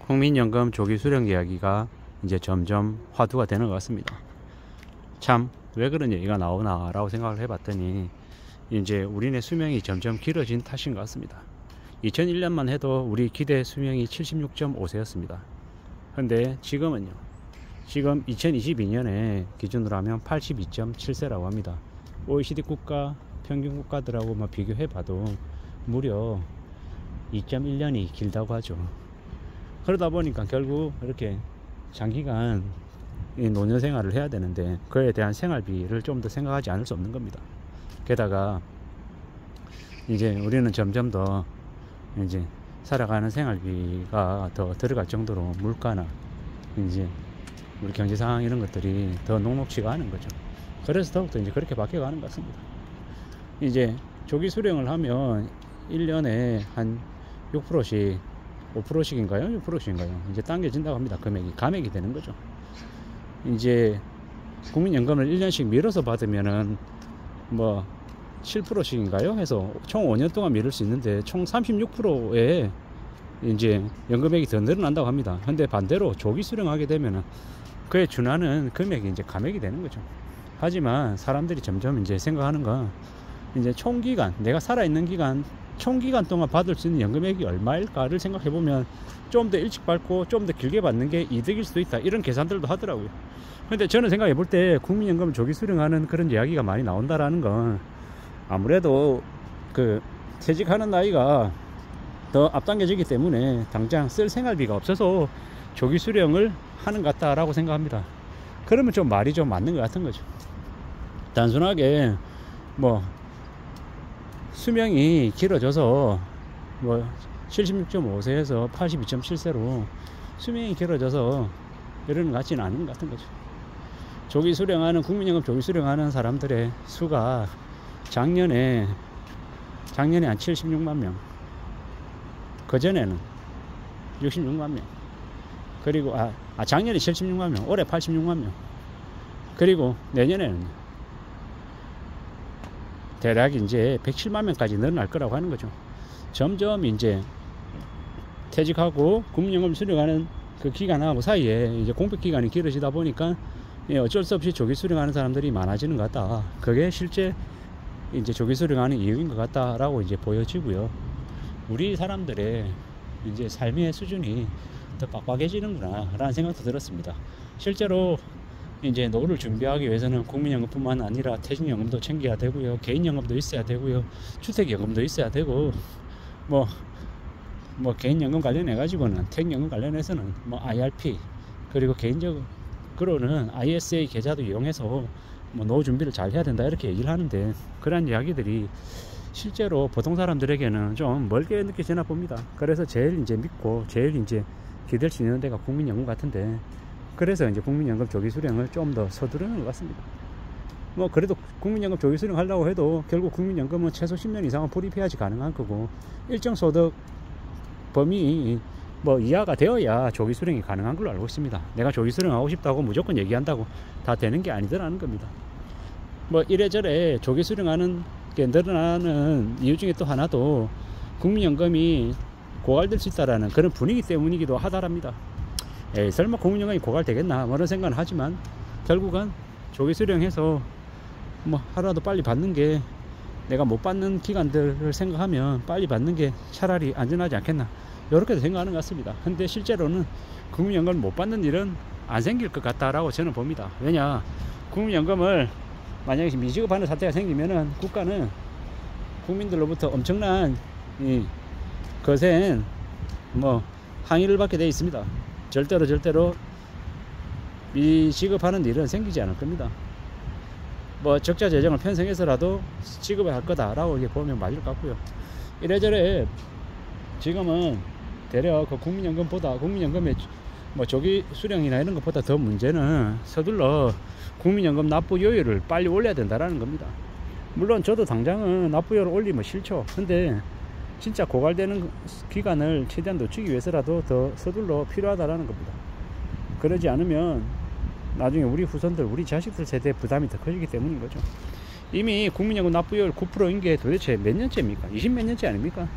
국민연금 조기 수령 이야기가 이제 점점 화두가 되는 것 같습니다. 참 왜 그런 얘기가 나오나 라고 생각을 해봤더니 이제 우리네 수명이 점점 길어진 탓인 것 같습니다. 2001년만 해도 우리 기대 수명이 76.5세였습니다. 근데 지금은요, 지금 2022년에 기준으로 하면 82.7세라고 합니다. OECD 국가 평균 국가들하고 비교해 봐도 무려 2.1년이 길다고 하죠. 그러다 보니까 결국 이렇게 장기간 이 노년 생활을 해야 되는데 그에 대한 생활비를 좀 더 생각하지 않을 수 없는 겁니다. 게다가 이제 우리는 점점 더 이제 살아가는 생활비가 더 들어갈 정도로 물가나 이제 우리 경제 상황 이런 것들이 더 녹록치가 않은 거죠. 그래서 더욱더 이제 그렇게 바뀌어가는 것 같습니다. 이제 조기 수령을 하면 1년에 한 6%씩 5%씩인가요? 6%씩인가요? 이제 당겨진다고 합니다. 금액이 감액이 되는 거죠. 이제 국민연금을 1년씩 미뤄서 받으면은 7%씩인가요? 해서 총 5년 동안 미룰 수 있는데 총 36%의 이제 연금액이 더 늘어난다고 합니다. 근데 반대로 조기 수령하게 되면은 그에 준하는 금액이 이제 감액이 되는 거죠. 하지만 사람들이 점점 이제 생각하는 건 이제 총 기간, 내가 살아있는 기간, 총 기간 동안 받을 수 있는 연금액이 얼마일까를 생각해 보면 좀 더 일찍 받고 좀 더 길게 받는 게 이득일 수도 있다, 이런 계산들도 하더라고요. 근데 저는 생각해 볼 때 국민연금을 조기 수령하는 그런 이야기가 많이 나온다라는 건 아무래도 그 퇴직하는 나이가 더 앞당겨지기 때문에 당장 쓸 생활비가 없어서 조기 수령을 하는 것 같다라고 생각합니다. 그러면 좀 말이 좀 맞는 것 같은 거죠. 단순하게 수명이 길어져서 76.5세에서 82.7세로 수명이 길어져서 이러는 것 같지는 않은 것 같은 거죠. 조기 수령하는, 국민연금 조기 수령하는 사람들의 수가 작년에 한 76만 명, 그전에는 66만 명, 그리고 작년에 76만 명, 올해 86만 명, 그리고 내년에는 대략 이제 107만 명까지 늘어날 거라고 하는 거죠. 점점 이제 퇴직하고 국민연금 수령하는 그 기간하고 사이에 이제 공백 기간이 길어지다 보니까 어쩔 수 없이 조기 수령하는 사람들이 많아지는 것 같다. 그게 실제 이제 조기 수령하는 이유인 것 같다라고 이제 보여지고요. 우리 사람들의 이제 삶의 수준이 더 빡빡해지는구나 라는 생각도 들었습니다. 실제로 이제 노후를 준비하기 위해서는 국민연금뿐만 아니라 퇴직연금도 챙겨야 되고요, 개인연금도 있어야 되고요, 주택연금도 있어야 되고, 개인연금 관련해 가지고는, 퇴직연금 관련해서는 IRP, 그리고 개인적으로는 ISA 계좌도 이용해서 노후 준비를 잘 해야 된다, 이렇게 얘기를 하는데, 그런 이야기들이 실제로 보통 사람들에게는 좀 멀게 느껴지나 봅니다. 그래서 제일 이제 믿고 제일 이제 기댈 수 있는 데가 국민연금 같은데, 그래서 이제 국민연금 조기 수령을 좀 더 서두르는 것 같습니다. 그래도 국민연금 조기 수령 하려고 해도 결국 국민연금은 최소 10년 이상은 불입해야지 가능한 거고, 일정 소득 범위 이하가 되어야 조기 수령이 가능한 걸로 알고 있습니다. 내가 조기 수령하고 싶다고 무조건 얘기한다고 다 되는 게 아니더라는 겁니다. 이래저래 조기 수령하는 게 늘어나는 이유 중에 또 하나도 국민연금이 고갈될 수 있다라는 그런 분위기 때문이기도 하다랍니다. 설마 국민연금이 고갈되겠나 그런 생각은 하지만 결국은 조기 수령해서 하루라도 빨리 받는 게, 내가 못 받는 기간들을 생각하면 빨리 받는 게 차라리 안전하지 않겠나, 이렇게 생각하는 것 같습니다. 근데 실제로는 국민연금을 못 받는 일은 안 생길 것 같다라고 저는 봅니다. 왜냐, 국민연금을 만약에 미지급하는 사태가 생기면은 국가는 국민들로부터 엄청난 거센 항의를 받게 되어 있습니다. 절대로 미지급하는 일은 생기지 않을 겁니다. 적자 재정을 편성해서라도 지급을 할 거다라고 이렇게 보면 맞을 것 같고요. 이래저래 지금은 대략 그 국민연금의 조기 수령이나 이런 것보다 더 문제는 서둘러 국민연금 납부요율을 빨리 올려야 된다라는 겁니다. 물론 저도 당장은 납부요율을 올리면 싫죠. 근데 진짜 고갈되는 기간을 최대한 늦추기 위해서라도 더 서둘러 필요하다라는 겁니다. 그러지 않으면 나중에 우리 후손들, 우리 자식들 세대에 부담이 더 커지기 때문인 거죠. 이미 국민연금 납부율 9%인 게 도대체 몇 년째입니까? 20몇 년째 아닙니까?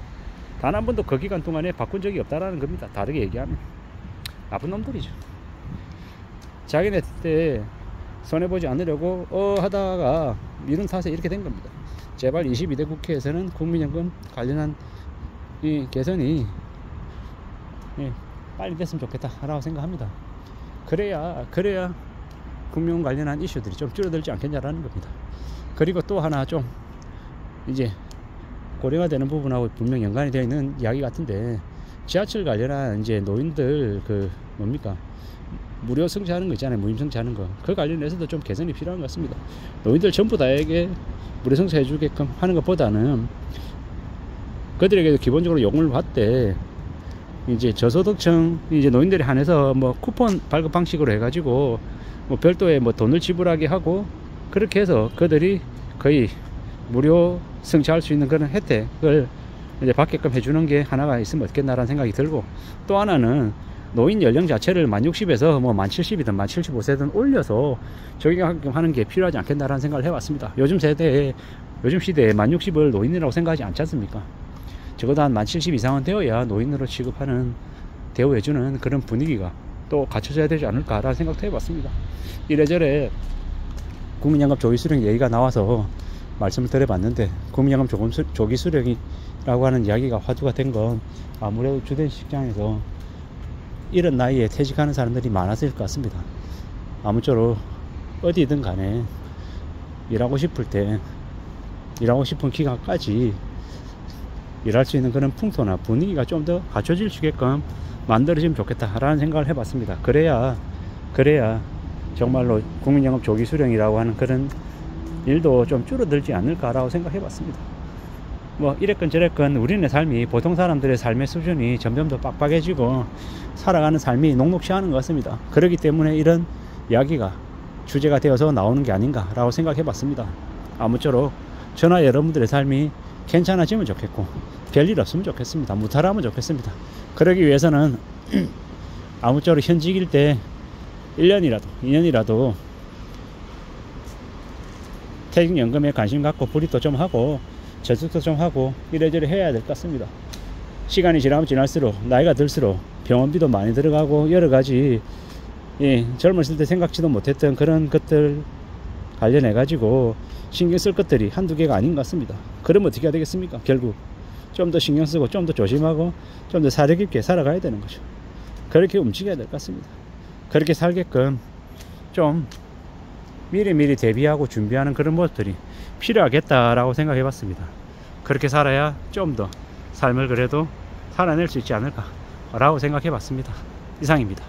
단 한 번도 그 기간 동안에 바꾼 적이 없다라는 겁니다. 다르게 얘기하면. 나쁜 놈들이죠. 자기네 때 손해보지 않으려고 하다가 미룬 탓에 이렇게 된 겁니다. 제발 22대 국회에서는 국민연금 관련한 이 개선이 빨리 됐으면 좋겠다 라고 생각합니다. 그래야 국민연금 관련한 이슈들이 좀 줄어들지 않겠냐라는 겁니다. 그리고 또 하나 좀 이제 고려가 되는 부분하고 분명 연관이 되어 있는 이야기 같은데, 지하철 관련한 이제 노인들 그 뭡니까 무료 승차하는 거 있잖아요. 무임 승차하는 거. 그 관련해서도 좀 개선이 필요한 것 같습니다. 노인들 전부 다에게 무료 승차해 주게끔 하는 것보다는 그들에게도 기본적으로 요금을 받되 이제 저소득층 이제 노인들에 한해서 뭐 쿠폰 발급 방식으로 해가지고 뭐 별도의 뭐 돈을 지불하게 하고, 그렇게 해서 그들이 거의 무료 승차할 수 있는 그런 혜택을 이제 받게끔 해주는 게 하나가 있으면 어떻겠나라는 생각이 들고, 또 하나는 노인 연령 자체를 만 60에서 뭐 만 70이든 만 75세든 올려서 적용하게끔 하는 게 필요하지 않겠나라는 생각을 해봤습니다. 요즘 시대에 만 60을 노인이라고 생각하지 않지 않습니까? 적어도 한 만 70 이상은 되어야 노인으로 취급하는, 대우해주는 그런 분위기가 또 갖춰져야 되지 않을까라는 생각도 해봤습니다. 이래저래 국민연금 조기 수령 얘기가 나와서 말씀을 드려봤는데, 국민연금 조기 수령이라고 하는 이야기가 화두가 된 건 아무래도 주된 직장에서 이런 나이에 퇴직하는 사람들이 많았을 것 같습니다. 아무쪼록 어디든 간에 일하고 싶을 때 일하고 싶은 기간까지 일할 수 있는 그런 풍토나 분위기가 좀 더 갖춰질 수 있게끔 만들어지면 좋겠다라는 생각을 해봤습니다. 그래야 정말로 국민연금 조기 수령이라고 하는 그런 일도 좀 줄어들지 않을까라고 생각해봤습니다. 뭐 이랬건 저랬건 우리네 삶이, 보통 사람들의 삶의 수준이 점점 더 빡빡해지고 살아가는 삶이 녹록치 않은 것 같습니다. 그렇기 때문에 이런 이야기가 주제가 되어서 나오는 게 아닌가 라고 생각해 봤습니다. 아무쪼록 저나 여러분들의 삶이 괜찮아지면 좋겠고 별일 없으면 좋겠습니다. 무탈하면 좋겠습니다. 그러기 위해서는 아무쪼록 현직일 때 1년이라도 2년이라도 퇴직연금에 관심 갖고 불입도 좀 하고 저축도 좀 하고 이래저래 해야 될 것 같습니다. 시간이 지나면 지날수록, 나이가 들수록 병원비도 많이 들어가고 여러가지 젊었을 때 생각지도 못했던 그런 것들 관련해 가지고 신경 쓸 것들이 한두 개가 아닌 것 같습니다. 그러면 어떻게 해야 되겠습니까? 결국 좀 더 신경 쓰고 좀 더 조심하고 좀 더 사려 깊게 살아가야 되는 거죠. 그렇게 움직여야 될 것 같습니다. 그렇게 살게끔 좀 미리 대비하고 준비하는 그런 모습들이 필요하겠다라고 생각해 봤습니다. 그렇게 살아야 좀 더 삶을 그래도 살아낼 수 있지 않을까 라고 생각해 봤습니다. 이상입니다.